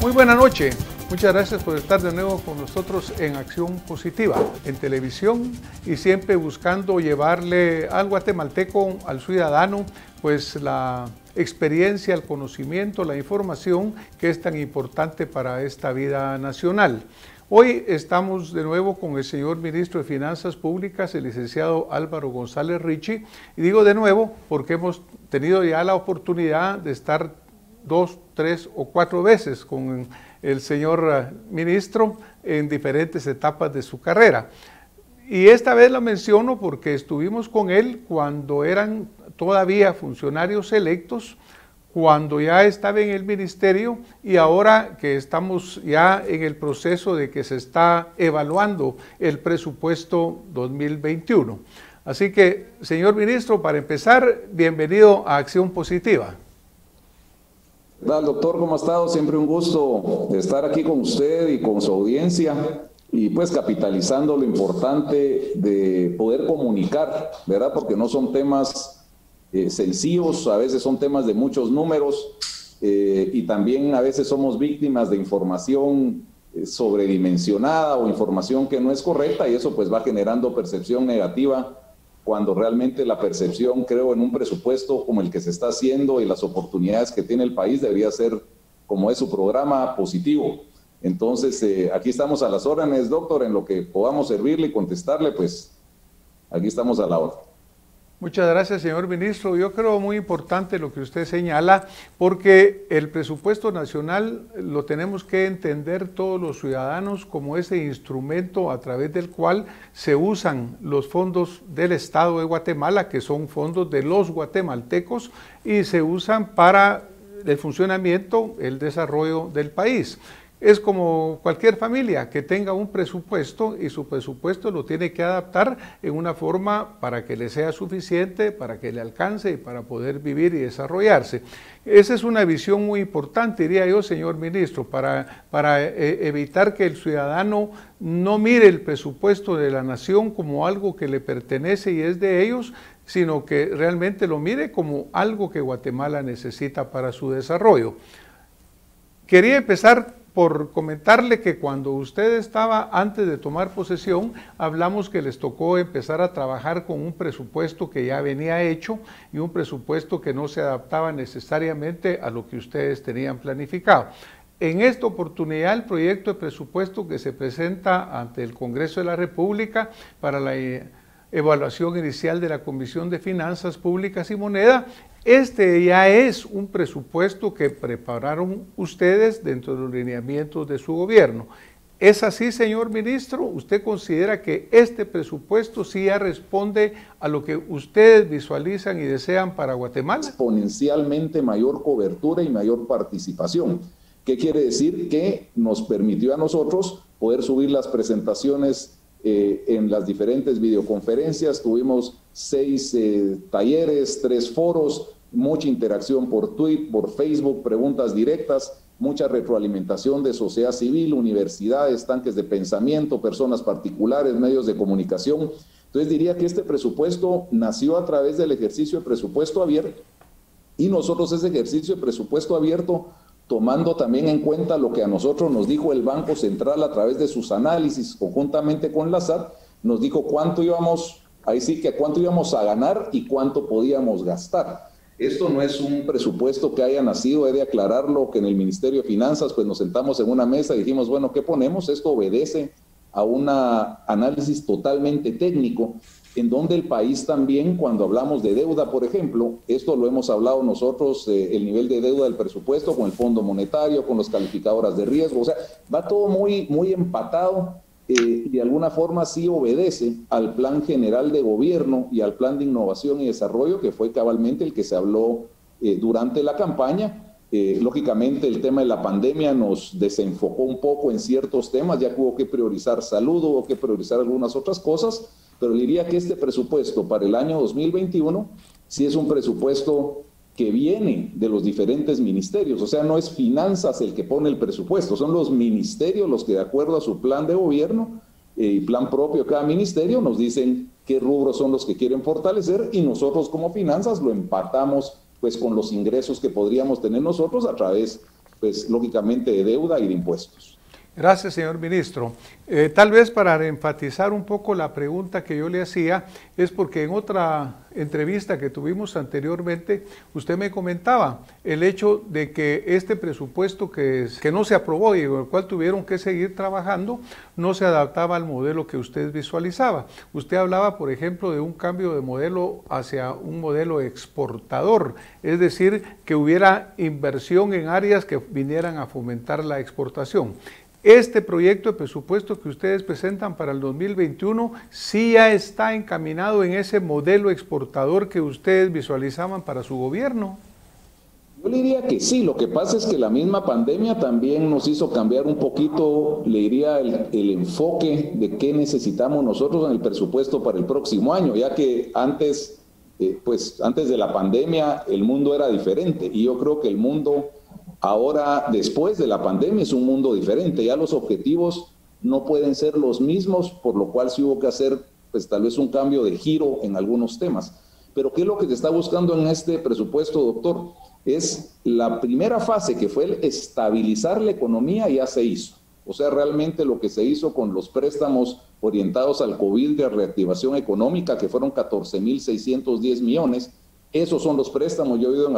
Muy buena noche. Muchas gracias por estar de nuevo con nosotros en Acción Positiva, en televisión y siempre buscando llevarle al guatemalteco, al ciudadano, pues la experiencia, el conocimiento, la información que es tan importante para esta vida nacional. Hoy estamos de nuevo con el señor Ministro de Finanzas Públicas, el licenciado Álvaro González Richie, y digo de nuevo porque hemos tenido ya la oportunidad de estar 2, 3 o 4 veces con el señor ministro en diferentes etapas de su carrera. Y esta vez lo menciono porque estuvimos con él cuando eran todavía funcionarios electos, cuando ya estaba en el ministerio y ahora que estamos ya en el proceso de que se está evaluando el presupuesto 2021. Así que, señor ministro, para empezar, bienvenido a Acción Positiva. ¿Qué tal, doctor? ¿Cómo ha estado? Siempre un gusto estar aquí con usted y con su audiencia y pues capitalizando lo importante de poder comunicar, ¿verdad? Porque no son temas sencillos, a veces son temas de muchos números y también a veces somos víctimas de información sobredimensionada o información que no es correcta y eso pues va generando percepción negativa cuando realmente la percepción, creo, en un presupuesto como el que se está haciendo y las oportunidades que tiene el país debería ser, como es su programa, positivo. Entonces, aquí estamos a las órdenes, doctor, en lo que podamos servirle y contestarle, pues aquí estamos a la orden. Muchas gracias, señor ministro. Yo creo muy importante lo que usted señala, porque el presupuesto nacional lo tenemos que entender todos los ciudadanos como ese instrumento a través del cual se usan los fondos del Estado de Guatemala, que son fondos de los guatemaltecos, y se usan para el funcionamiento, el desarrollo del país. Es como cualquier familia que tenga un presupuesto y su presupuesto lo tiene que adaptar en una forma para que le sea suficiente, para que le alcance y para poder vivir y desarrollarse. Esa es una visión muy importante, diría yo, señor ministro, para evitar que el ciudadano no mire el presupuesto de la nación como algo que le pertenece y es de ellos, sino que realmente lo mire como algo que Guatemala necesita para su desarrollo. Quería empezar por comentarle que cuando usted estaba antes de tomar posesión, hablamos que les tocó empezar a trabajar con un presupuesto que ya venía hecho y un presupuesto que no se adaptaba necesariamente a lo que ustedes tenían planificado. En esta oportunidad, el proyecto de presupuesto que se presenta ante el Congreso de la República para la evaluación inicial de la Comisión de Finanzas Públicas y Moneda, este ya es un presupuesto que prepararon ustedes dentro de los lineamientos de su gobierno. ¿Es así, señor ministro? ¿Usted considera que este presupuesto sí ya responde a lo que ustedes visualizan y desean para Guatemala? Exponencialmente mayor cobertura y mayor participación. ¿Qué quiere decir? Que nos permitió a nosotros poder subir las presentaciones en las diferentes videoconferencias. Tuvimos 6 talleres, 3 foros, mucha interacción por Twitter, por Facebook, preguntas directas, mucha retroalimentación de sociedad civil, universidades, tanques de pensamiento, personas particulares, medios de comunicación. Entonces diría que este presupuesto nació a través del ejercicio de presupuesto abierto y nosotros ese ejercicio de presupuesto abierto tomando también en cuenta lo que a nosotros nos dijo el Banco Central a través de sus análisis, conjuntamente con la SAT, nos dijo cuánto íbamos, ahí sí que cuánto íbamos a ganar y cuánto podíamos gastar. Esto no es un presupuesto que haya nacido, he de aclararlo, que en el Ministerio de Finanzas pues nos sentamos en una mesa y dijimos, bueno, ¿qué ponemos? Esto obedece a un análisis totalmente técnico, en donde el país también, cuando hablamos de deuda, por ejemplo, esto lo hemos hablado nosotros, el nivel de deuda del presupuesto con el Fondo Monetario, con las calificadoras de riesgo, o sea, va todo muy empatado y de alguna forma sí obedece al Plan General de Gobierno y al Plan de Innovación y Desarrollo, que fue cabalmente el que se habló durante la campaña. Lógicamente el tema de la pandemia nos desenfocó un poco en ciertos temas, ya que hubo que priorizar salud, hubo que priorizar algunas otras cosas, pero diría que este presupuesto para el año 2021 sí es un presupuesto que viene de los diferentes ministerios, o sea, no es finanzas el que pone el presupuesto, son los ministerios los que de acuerdo a su plan de gobierno y plan propio de cada ministerio nos dicen qué rubros son los que quieren fortalecer y nosotros como finanzas lo empatamos pues con los ingresos que podríamos tener nosotros a través pues lógicamente de deuda y de impuestos. Gracias, señor ministro. Tal vez para enfatizar un poco la pregunta que yo le hacía, es porque en otra entrevista que tuvimos anteriormente, usted me comentaba el hecho de que este presupuesto que no se aprobó y con el cual tuvieron que seguir trabajando, no se adaptaba al modelo que usted visualizaba. Usted hablaba, por ejemplo, de un cambio de modelo hacia un modelo exportador, es decir, que hubiera inversión en áreas que vinieran a fomentar la exportación. Este proyecto de presupuesto que ustedes presentan para el 2021 sí ya está encaminado en ese modelo exportador que ustedes visualizaban para su gobierno. Yo le diría que sí, lo que pasa es que la misma pandemia también nos hizo cambiar un poquito, le diría, el enfoque de qué necesitamos nosotros en el presupuesto para el próximo año, ya que antes de la pandemia el mundo era diferente y yo creo que el mundo ahora, después de la pandemia, es un mundo diferente. Ya los objetivos no pueden ser los mismos, por lo cual sí hubo que hacer, pues tal vez un cambio de giro en algunos temas. Pero ¿qué es lo que se está buscando en este presupuesto, doctor? Es la primera fase, que fue el estabilizar la economía, ya se hizo. O sea, realmente lo que se hizo con los préstamos orientados al COVID de reactivación económica, que fueron 14.610 millones, esos son los préstamos. Yo he oído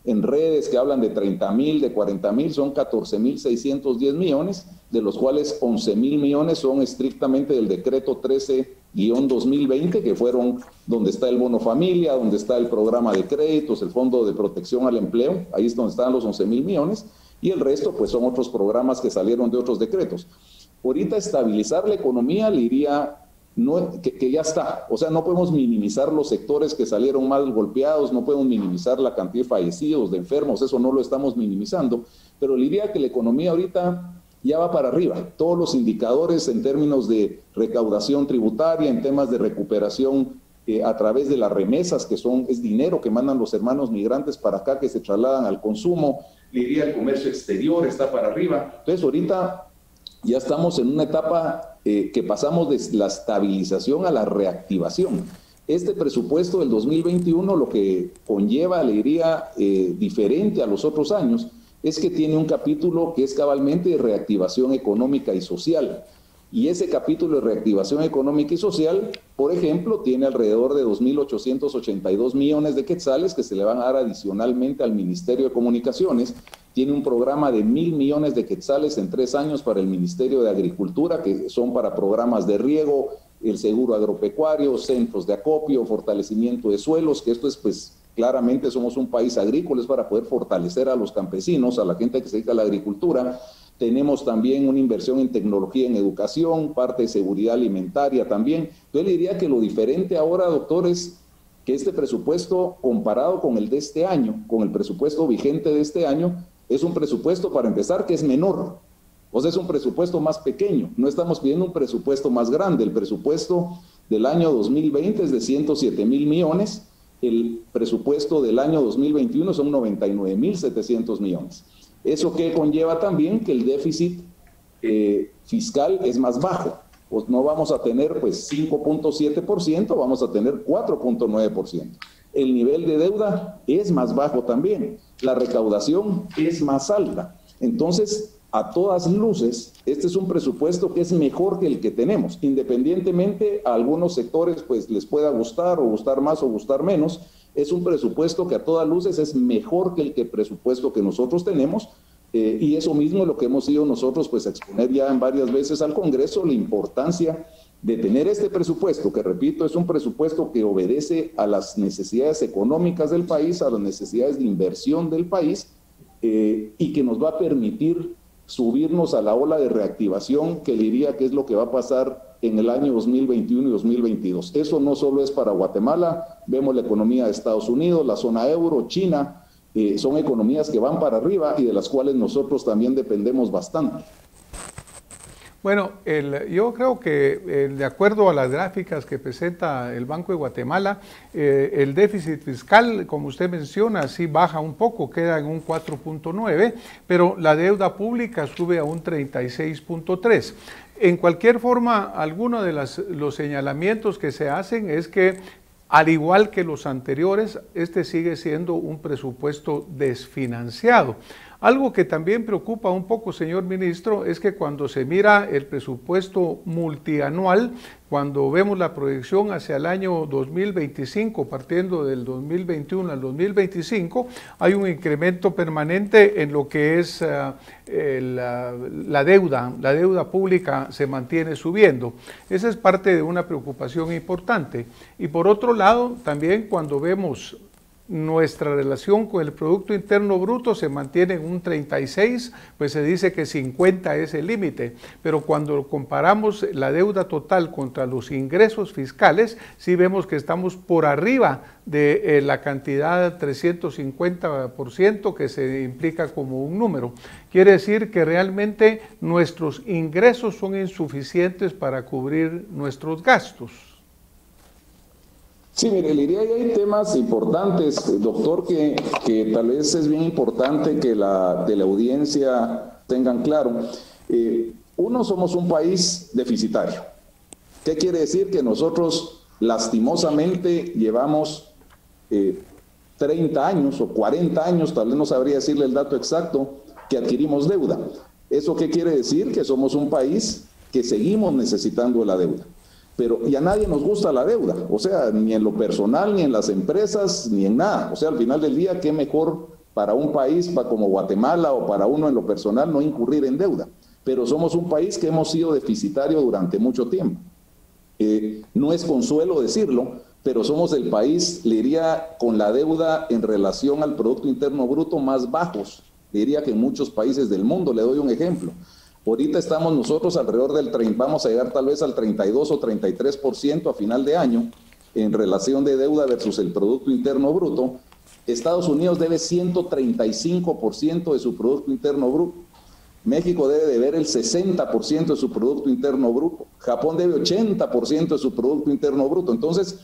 en redes que hablan de 30.000, de 40.000, son 14.610 millones, de los cuales 11.000 millones son estrictamente del decreto 13-2020, que fueron donde está el bono familia, donde está el programa de créditos, el fondo de protección al empleo, ahí es donde están los 11.000 millones, y el resto pues son otros programas que salieron de otros decretos. Ahorita estabilizar la economía, le diría, que ya está, o sea, no podemos minimizar los sectores que salieron mal golpeados, no podemos minimizar la cantidad de fallecidos, de enfermos, eso no lo estamos minimizando, pero le diría que la economía ahorita ya va para arriba, todos los indicadores en términos de recaudación tributaria, en temas de recuperación a través de las remesas, que es dinero que mandan los hermanos migrantes para acá, que se trasladan al consumo, le diría el comercio exterior está para arriba, entonces ahorita ya estamos en una etapa que pasamos de la estabilización a la reactivación. Este presupuesto del 2021 lo que conlleva, le diría, diferente a los otros años, es que tiene un capítulo que es cabalmente de reactivación económica y social. Y ese capítulo de reactivación económica y social, por ejemplo, tiene alrededor de 2.882 millones de quetzales que se le van a dar adicionalmente al Ministerio de Comunicaciones. Tiene un programa de 1.000 millones de quetzales en 3 años para el Ministerio de Agricultura, que son para programas de riego, el seguro agropecuario, centros de acopio, fortalecimiento de suelos, que esto es, pues, claramente somos un país agrícola, es para poder fortalecer a los campesinos, a la gente que se dedica a la agricultura. Tenemos también una inversión en tecnología, en educación, parte de seguridad alimentaria también. Yo le diría que lo diferente ahora, doctor, es que este presupuesto, comparado con el de este año, con el presupuesto vigente de este año, es un presupuesto, para empezar, que es menor. O sea, es un presupuesto más pequeño. No estamos pidiendo un presupuesto más grande. El presupuesto del año 2020 es de 107.000 millones. El presupuesto del año 2021 son 99.700 millones. ¿Eso qué conlleva también? Que el déficit fiscal es más bajo. Pues no vamos a tener pues 5.7%, vamos a tener 4.9%. El nivel de deuda es más bajo también. La recaudación es más alta. Entonces, a todas luces, este es un presupuesto que es mejor que el que tenemos. Independientemente, a algunos sectores pues les pueda gustar o gustar más o gustar menos, es un presupuesto que a todas luces es mejor que el presupuesto que nosotros tenemos, y eso mismo es lo que hemos ido nosotros pues a exponer ya en varias veces al Congreso, la importancia de tener este presupuesto, que repito, es un presupuesto que obedece a las necesidades económicas del país, a las necesidades de inversión del país, y que nos va a permitir subirnos a la ola de reactivación, que diría que es lo que va a pasar en el año 2021 y 2022. Eso no solo es para Guatemala, vemos la economía de Estados Unidos, la zona euro, China, son economías que van para arriba y de las cuales nosotros también dependemos bastante. Bueno, yo creo que de acuerdo a las gráficas que presenta el Banco de Guatemala, el déficit fiscal, como usted menciona, sí baja un poco, queda en un 4.9, pero la deuda pública sube a un 36.3. En cualquier forma, alguno de los señalamientos que se hacen es que, al igual que los anteriores, este sigue siendo un presupuesto desfinanciado. Algo que también preocupa un poco, señor ministro, es que cuando se mira el presupuesto multianual, cuando vemos la proyección hacia el año 2025, partiendo del 2021 al 2025, hay un incremento permanente en lo que es la deuda pública se mantiene subiendo. Esa es parte de una preocupación importante. Y por otro lado, también cuando vemos nuestra relación con el Producto Interno Bruto se mantiene en un 36, pues se dice que 50 es el límite, pero cuando comparamos la deuda total contra los ingresos fiscales, sí vemos que estamos por arriba de la cantidad 350% que se implica como un número. Quiere decir que realmente nuestros ingresos son insuficientes para cubrir nuestros gastos. Sí, mire, le diría que hay temas importantes, doctor, que tal vez es bien importante que de la audiencia tengan claro. Uno, somos un país deficitario. ¿Qué quiere decir? Que nosotros lastimosamente llevamos 30 años o 40 años, tal vez no sabría decirle el dato exacto, que adquirimos deuda. ¿Eso qué quiere decir? Que somos un país que seguimos necesitando la deuda. Pero y a nadie nos gusta la deuda, o sea, ni en lo personal, ni en las empresas, ni en nada. O sea, al final del día, qué mejor para un país como Guatemala o para uno en lo personal no incurrir en deuda. Pero somos un país que hemos sido deficitario durante mucho tiempo. No es consuelo decirlo, pero somos el país, le diría, con la deuda en relación al Producto Interno Bruto más bajos, le diría que en muchos países del mundo. Le doy un ejemplo. Ahorita estamos nosotros alrededor del 30, vamos a llegar tal vez al 32 o 33% a final de año en relación de deuda versus el Producto Interno Bruto. Estados Unidos debe 135% de su Producto Interno Bruto. México debe deber el 60% de su Producto Interno Bruto. Japón debe 80% de su Producto Interno Bruto. Entonces,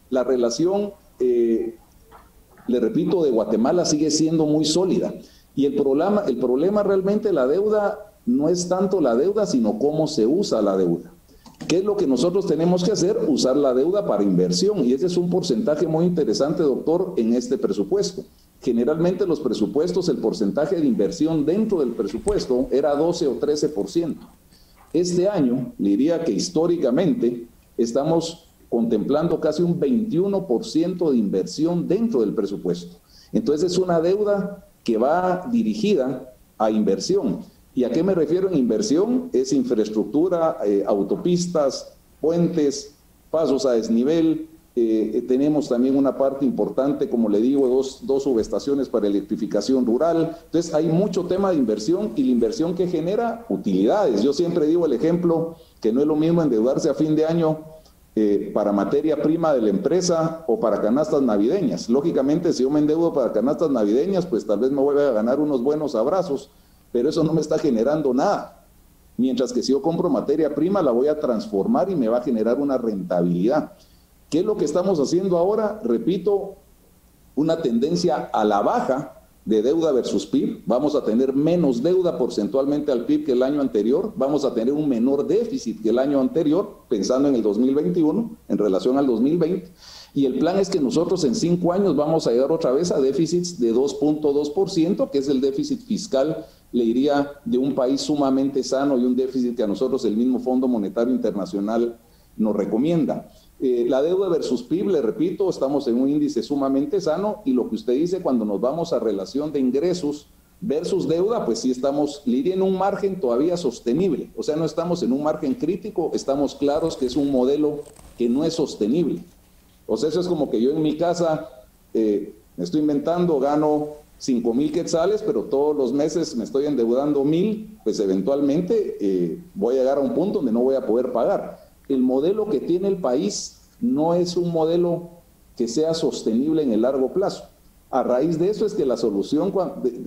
la relación, le repito, de Guatemala sigue siendo muy sólida. Y el problema realmente, la deuda, no es tanto la deuda, sino cómo se usa la deuda. ¿Qué es lo que nosotros tenemos que hacer? Usar la deuda para inversión, y ese es un porcentaje muy interesante, doctor, en este presupuesto. Generalmente los presupuestos, el porcentaje de inversión dentro del presupuesto era 12 o 13%. Este año, le diría que históricamente, estamos contemplando casi un 21% de inversión dentro del presupuesto. Entonces es una deuda que va dirigida a inversión. ¿Y a qué me refiero en inversión? Es infraestructura, autopistas, puentes, pasos a desnivel. Tenemos también una parte importante, como le digo, dos subestaciones para electrificación rural. Entonces hay mucho tema de inversión, y la inversión que genera utilidades. Yo siempre digo el ejemplo que no es lo mismo endeudarse a fin de año para materia prima de la empresa o para canastas navideñas. Lógicamente, si yo me endeudo para canastas navideñas, pues tal vez me voy a ganar unos buenos abrazos, pero eso no me está generando nada. Mientras que si yo compro materia prima, la voy a transformar y me va a generar una rentabilidad. ¿Qué es lo que estamos haciendo ahora? Repito, una tendencia a la baja de deuda versus PIB. Vamos a tener menos deuda porcentualmente al PIB que el año anterior. Vamos a tener un menor déficit que el año anterior, pensando en el 2021 en relación al 2020. Y el plan es que nosotros en 5 años vamos a llegar otra vez a déficits de 2.2%, que es el déficit fiscal, le diría, de un país sumamente sano, y un déficit que a nosotros el mismo Fondo Monetario Internacional nos recomienda. La deuda versus PIB, le repito, estamos en un índice sumamente sano, y lo que usted dice, cuando nos vamos a relación de ingresos versus deuda, pues sí estamos, le diría, en un margen todavía sostenible. O sea, no estamos en un margen crítico, estamos claros que es un modelo que no es sostenible. O sea, eso es como que yo en mi casa, me estoy inventando, gano 5,000 quetzales, pero todos los meses me estoy endeudando 1,000, pues eventualmente voy a llegar a un punto donde no voy a poder pagar. El modelo que tiene el país no es un modelo que sea sostenible en el largo plazo. A raíz de eso es que la solución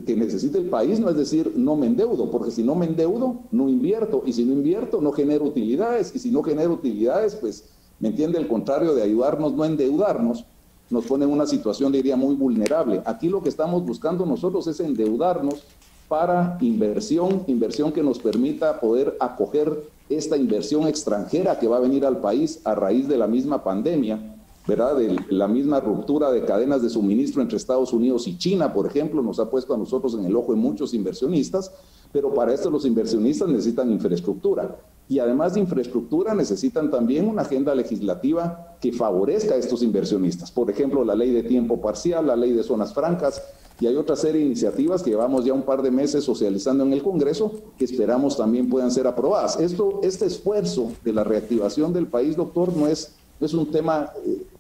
que necesita el país no es decir, no me endeudo, porque si no me endeudo, no invierto, y si no invierto, no genero utilidades, y si no genero utilidades, pues, ¿me entiende? El contrario de ayudarnos, no endeudarnos, nos pone en una situación, diría, muy vulnerable. Aquí lo que estamos buscando nosotros es endeudarnos para inversión que nos permita poder acoger esta inversión extranjera que va a venir al país a raíz de la misma pandemia, ¿verdad? De la misma ruptura de cadenas de suministro entre Estados Unidos y China, por ejemplo, nos ha puesto a nosotros en el ojo de muchos inversionistas, pero para esto los inversionistas necesitan infraestructura. Y además de infraestructura necesitan también una agenda legislativa que favorezca a estos inversionistas. Por ejemplo, la ley de tiempo parcial, la ley de zonas francas, y hay otra serie de iniciativas que llevamos ya un par de meses socializando en el Congreso que esperamos también puedan ser aprobadas. Este esfuerzo de la reactivación del país, doctor, no es un tema,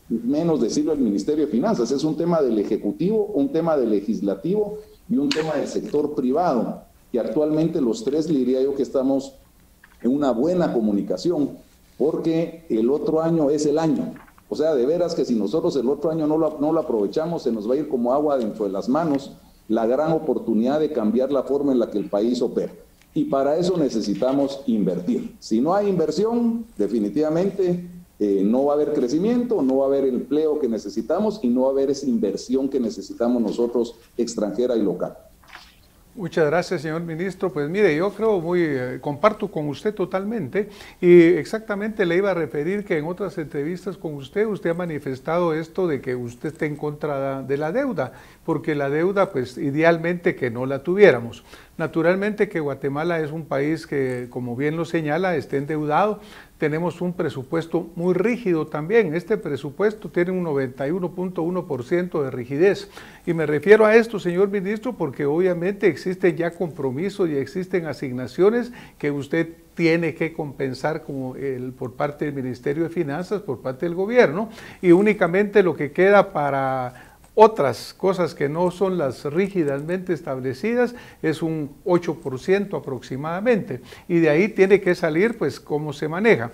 menos decirlo el Ministerio de Finanzas, es un tema del Ejecutivo, un tema del Legislativo y un tema del sector privado. Y actualmente los tres, le diría yo que estamos en una buena comunicación, porque el otro año es el año. O sea, de veras que si nosotros el otro año no lo aprovechamos, se nos va a ir como agua dentro de las manos la gran oportunidad de cambiar la forma en la que el país opera. Y para eso necesitamos invertir. Si no hay inversión, definitivamente no va a haber crecimiento, no va a haber el empleo que necesitamos y no va a haber esa inversión que necesitamos nosotros extranjera y local. Muchas gracias, señor ministro. Pues mire, yo creo comparto con usted totalmente y exactamente le iba a referir que en otras entrevistas con usted ha manifestado esto de que usted está en contra de la deuda, porque la deuda, pues idealmente que no la tuviéramos. Naturalmente que Guatemala es un país que, como bien lo señala, está endeudado. Tenemos un presupuesto muy rígido también. Este presupuesto tiene un 91.1% de rigidez. Y me refiero a esto, señor ministro, porque obviamente existen ya compromisos y existen asignaciones que usted tiene que compensar por parte del Ministerio de Finanzas, por parte del gobierno, y únicamente lo que queda para otras cosas que no son las rígidamente establecidas es un 8% aproximadamente, y de ahí tiene que salir pues cómo se maneja.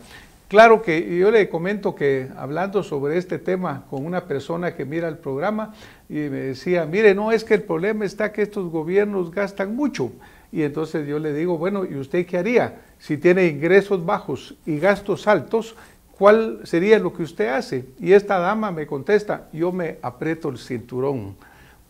Claro que yo le comento que hablando sobre este tema con una persona que mira el programa y me decía, mire, no, es que el problema está que estos gobiernos gastan mucho. Y entonces yo le digo, bueno, ¿y usted qué haría? Si tiene ingresos bajos y gastos altos, ¿cuál sería lo que usted hace? Y esta dama me contesta, yo me aprieto el cinturón.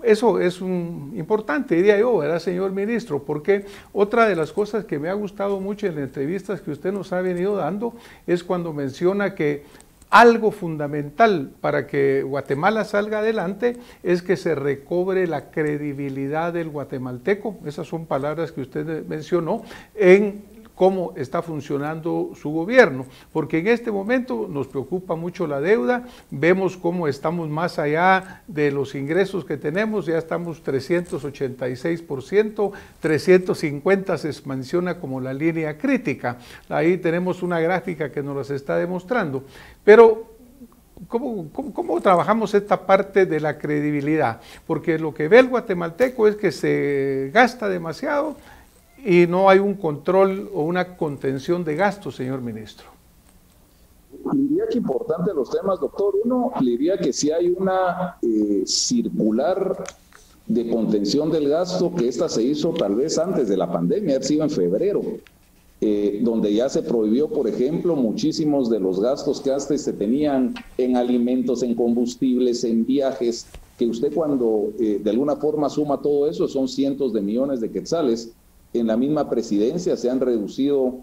Eso es importante, diría yo, ¿verdad, señor ministro? Porque otra de las cosas que me ha gustado mucho en las entrevistas que usted nos ha venido dando es cuando menciona que algo fundamental para que Guatemala salga adelante es que se recobre la credibilidad del guatemalteco. Esas son palabras que usted mencionó en cómo está funcionando su gobierno, porque en este momento nos preocupa mucho la deuda, vemos cómo estamos más allá de los ingresos que tenemos, ya estamos 386%, 350 se menciona como la línea crítica, ahí tenemos una gráfica que nos las está demostrando, pero ¿cómo trabajamos esta parte de la credibilidad? Porque lo que ve el guatemalteco es que se gasta demasiado, y no hay un control o una contención de gastos, señor ministro. Le diría que importante los temas, doctor. Uno, le diría que si hay una circular de contención del gasto, que esta se hizo tal vez antes de la pandemia, ha sido en febrero, donde ya se prohibió, por ejemplo, muchísimos de los gastos que antes se tenían en alimentos, en combustibles, en viajes, que usted cuando de alguna forma suma todo eso, son cientos de millones de quetzales. En la misma presidencia se han reducido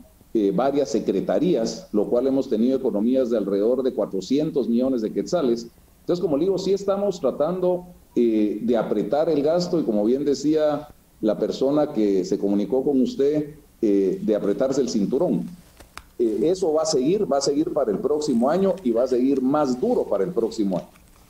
varias secretarías, lo cual hemos tenido economías de alrededor de 400 millones de quetzales. Entonces, como le digo, sí estamos tratando de apretar el gasto y, como bien decía la persona que se comunicó con usted, de apretarse el cinturón. Eso va a seguir para el próximo año y va a seguir más duro para el próximo año.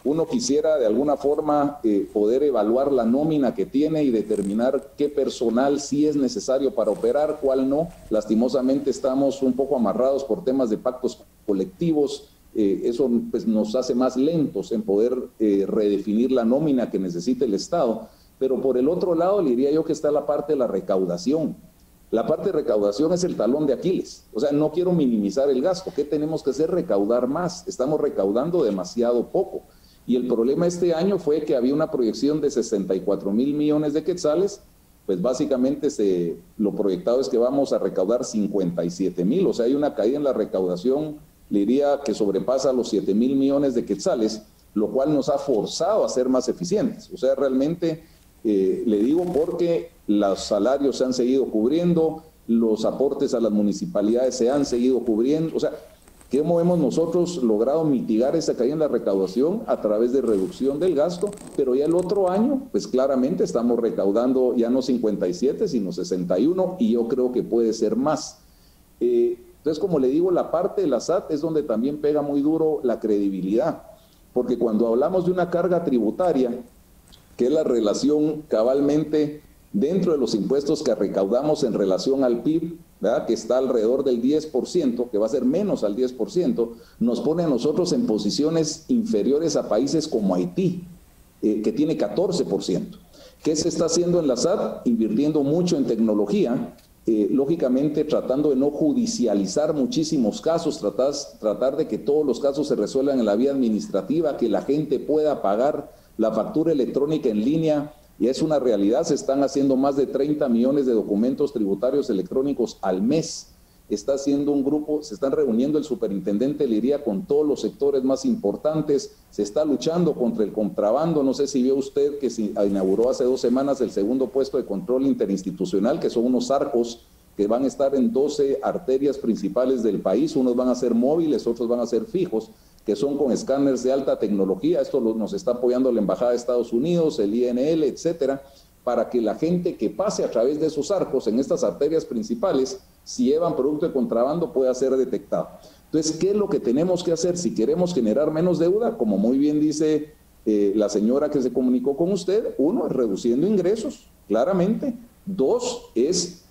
Uno quisiera de alguna forma poder evaluar la nómina que tiene y determinar qué personal sí es necesario para operar, cuál no. Lastimosamente estamos un poco amarrados por temas de pactos colectivos. Eso pues, nos hace más lentos en poder redefinir la nómina que necesita el Estado. Pero por el otro lado, le diría yo que está la parte de la recaudación. La parte de recaudación es el talón de Aquiles. O sea, no quiero minimizar el gasto. ¿Qué tenemos que hacer? Recaudar más. Estamos recaudando demasiado poco. Y el problema este año fue que había una proyección de 64,000 millones de quetzales, pues básicamente lo proyectado es que vamos a recaudar 57,000, o sea, hay una caída en la recaudación, le diría que sobrepasa los 7,000 millones de quetzales, lo cual nos ha forzado a ser más eficientes. O sea, realmente, le digo porque los salarios se han seguido cubriendo, los aportes a las municipalidades se han seguido cubriendo, o sea, ¿Cómo hemos nosotros logrado mitigar esa caída en la recaudación? A través de reducción del gasto, pero ya el otro año, pues claramente estamos recaudando ya no 57, sino 61, y yo creo que puede ser más. Entonces, como le digo, la parte de la SAT es donde también pega muy duro la credibilidad, porque cuando hablamos de una carga tributaria, que es la relación cabalmente dentro de los impuestos que recaudamos en relación al PIB, ¿verdad?, que está alrededor del 10%, que va a ser menos al 10%, nos pone a nosotros en posiciones inferiores a países como Haití, que tiene 14%. ¿Qué se está haciendo en la SAT? Invirtiendo mucho en tecnología, lógicamente tratando de no judicializar muchísimos casos, tratar de que todos los casos se resuelvan en la vía administrativa, que la gente pueda pagar la factura electrónica en línea. Y es una realidad, se están haciendo más de 30 millones de documentos tributarios electrónicos al mes. Está haciendo un grupo, se están reuniendo el superintendente Liria con todos los sectores más importantes, se está luchando contra el contrabando. No sé si vio usted que se inauguró hace 2 semanas el segundo puesto de control interinstitucional, que son unos arcos que van a estar en 12 arterias principales del país. Unos van a ser móviles, otros van a ser fijos, que son con escáneres de alta tecnología. Esto nos está apoyando la Embajada de Estados Unidos, el INL, etcétera, para que la gente que pase a través de esos arcos en estas arterias principales, si llevan producto de contrabando, pueda ser detectado. Entonces, ¿qué es lo que tenemos que hacer si queremos generar menos deuda? Como muy bien dice la señora que se comunicó con usted, 1 es reduciendo ingresos, claramente. 2 es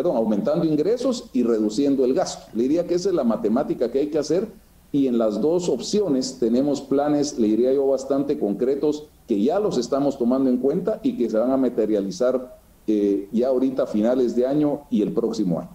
aumentando ingresos y reduciendo el gasto. Le diría que esa es la matemática que hay que hacer. Y en las 2 opciones tenemos planes, le diría yo, bastante concretos, que ya los estamos tomando en cuenta y que se van a materializar ya ahorita a finales de año y el próximo año.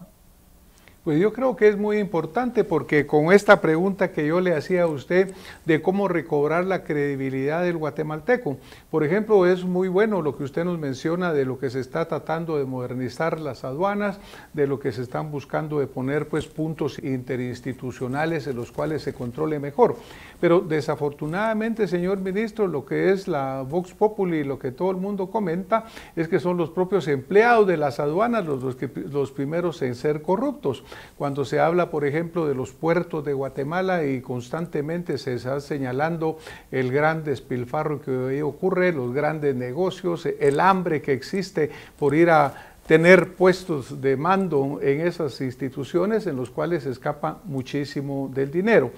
Pues yo creo que es muy importante, porque con esta pregunta que yo le hacía a usted de cómo recobrar la credibilidad del guatemalteco, por ejemplo, es muy bueno lo que usted nos menciona de lo que se está tratando de modernizar las aduanas, de lo que se están buscando de poner pues puntos interinstitucionales en los cuales se controle mejor. Pero desafortunadamente, señor ministro, lo que es la Vox Populi, lo que todo el mundo comenta, es que son los propios empleados de las aduanas los primeros en ser corruptos. Cuando se habla, por ejemplo, de los puertos de Guatemala y constantemente se está señalando el gran despilfarro que hoy ocurre, los grandes negocios, el hambre que existe por ir a tener puestos de mando en esas instituciones en los cuales se escapa muchísimo del dinero.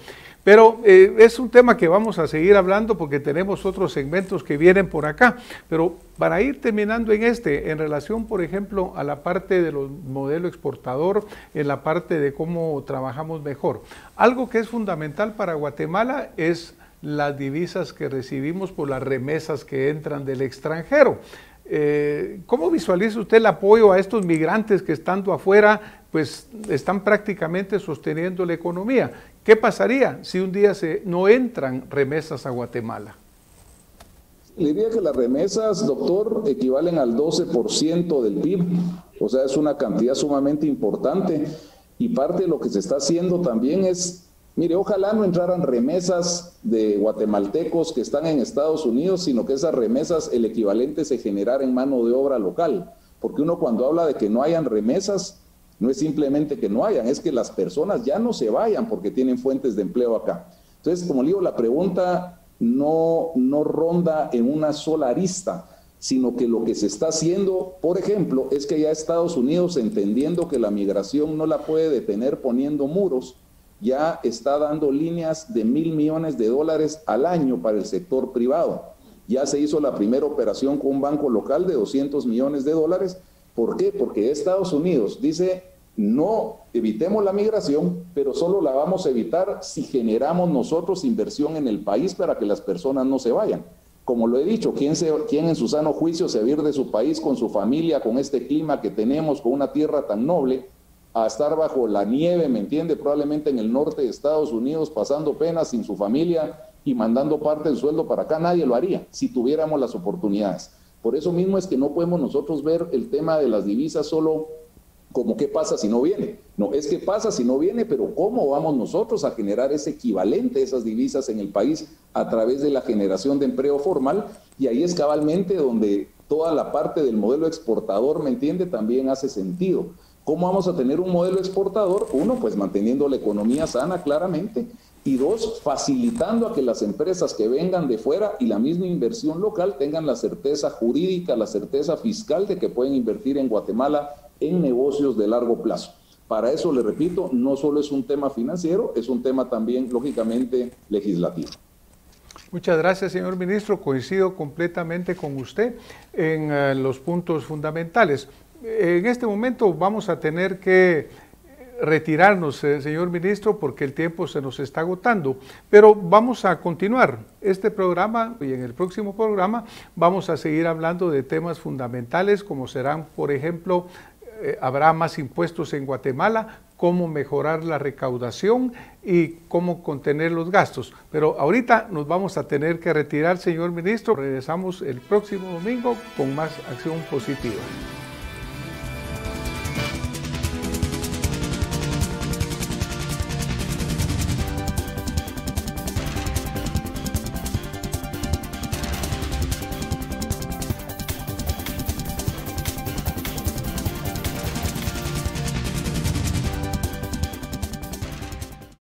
Pero es un tema que vamos a seguir hablando porque tenemos otros segmentos que vienen por acá. Pero para ir terminando en relación, por ejemplo, a la parte de los modelo exportador, en la parte de cómo trabajamos mejor. Algo que es fundamental para Guatemala es las divisas que recibimos por las remesas que entran del extranjero. ¿Cómo visualiza usted el apoyo a estos migrantes que estando afuera, pues están prácticamente sosteniendo la economía? ¿Qué pasaría si un día no entran remesas a Guatemala? Le diría que las remesas, doctor, equivalen al 12% del PIB, o sea, es una cantidad sumamente importante, y parte de lo que se está haciendo también es, mire, ojalá no entraran remesas de guatemaltecos que están en Estados Unidos, sino que esas remesas, el equivalente se generara en mano de obra local, porque uno cuando habla de que no hayan remesas, no es simplemente que no hayan, es que las personas ya no se vayan porque tienen fuentes de empleo acá. Entonces, como le digo, la pregunta no ronda en una sola arista, sino que lo que se está haciendo, por ejemplo, es que ya Estados Unidos, entendiendo que la migración no la puede detener poniendo muros, ya está dando líneas de $1,000 millones al año para el sector privado. Ya se hizo la primera operación con un banco local de $200 millones. ¿Por qué? Porque Estados Unidos dice, no evitemos la migración, pero solo la vamos a evitar si generamos nosotros inversión en el país para que las personas no se vayan. Como lo he dicho, ¿quién en su sano juicio se va a ir de su país con su familia, con este clima que tenemos, con una tierra tan noble, a estar bajo la nieve, ¿me entiende? Probablemente en el norte de Estados Unidos, pasando penas sin su familia y mandando parte del sueldo para acá? Nadie lo haría si tuviéramos las oportunidades. Por eso mismo es que no podemos nosotros ver el tema de las divisas solo como qué pasa si no viene. No, es que pasa si no viene, pero ¿cómo vamos nosotros a generar ese equivalente de esas divisas en el país a través de la generación de empleo formal? Y ahí es cabalmente donde toda la parte del modelo exportador, ¿me entiende?, también hace sentido. ¿Cómo vamos a tener un modelo exportador? Uno, pues manteniendo la economía sana claramente, y dos, facilitando a que las empresas que vengan de fuera y la misma inversión local tengan la certeza jurídica, la certeza fiscal de que pueden invertir en Guatemala en negocios de largo plazo. Para eso, le repito, no solo es un tema financiero, es un tema también, lógicamente, legislativo. Muchas gracias, señor ministro. Coincido completamente con usted en los puntos fundamentales. En este momento vamos a tener que retirarnos, señor ministro, porque el tiempo se nos está agotando, pero vamos a continuar este programa y en el próximo programa vamos a seguir hablando de temas fundamentales como serán, por ejemplo, habrá más impuestos en Guatemala, cómo mejorar la recaudación y cómo contener los gastos. Pero ahorita nos vamos a tener que retirar, señor ministro. Regresamos el próximo domingo con más acción positiva.